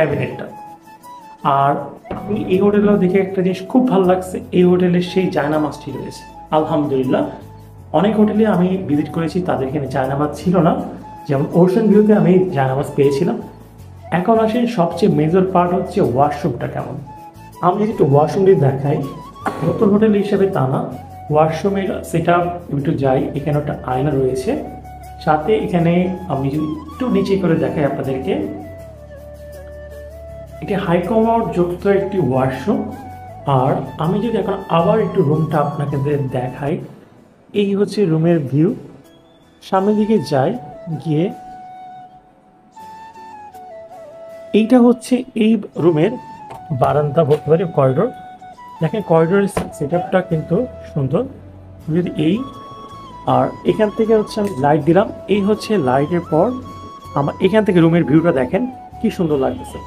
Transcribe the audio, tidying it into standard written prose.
ক্যাবিনেটটা। আর আমি এই হোটেলেও দেখে একটা জিনিস খুব ভালো লাগছে, এই হোটেলের সেই জায়নামাজটি রয়েছে। আলহামদুলিল্লাহ, অনেক হোটেলে আমি ভিজিট করেছি, তাদের এখানে জায়নামাজ ছিল না। যেমন ওশান ভিউতে আমি জায়নামাজ পেয়েছিলাম। এখন আসেন সবচেয়ে মেজর পার্ট হচ্ছে ওয়াশরুমটা কেমন। আমি যদি একটু ওয়াশরুমটি দেখাই, নতুন হোটেল হিসেবে তা না, ওয়াশরুমের সেট আপ একটু যাই, এখানে একটা আয়না রয়েছে, সাথে এখানে আমি যদি একটু নিচে করে দেখাই আপনাদেরকে, এটি হাইকমোড যুক্ত একটি ওয়াশরুম। আর আমি যদি এখন আবার একটু রুমটা আপনাকে দেখাই, এই হচ্ছে রুমের ভিউ। সামনের দিকে যাই, গিয়ে এইটা হচ্ছে এই রুমের বারান্দা বলতে পারি, করিডোর। দেখেন করিডোরের সেট আপটা কিন্তু সুন্দর। যদি এই আর এখান থেকে হচ্ছে আমি লাইট দিলাম, এই হচ্ছে লাইটের পর আমার এখান থেকে রুমের ভিউটা দেখেন কি সুন্দর লাগতেছে।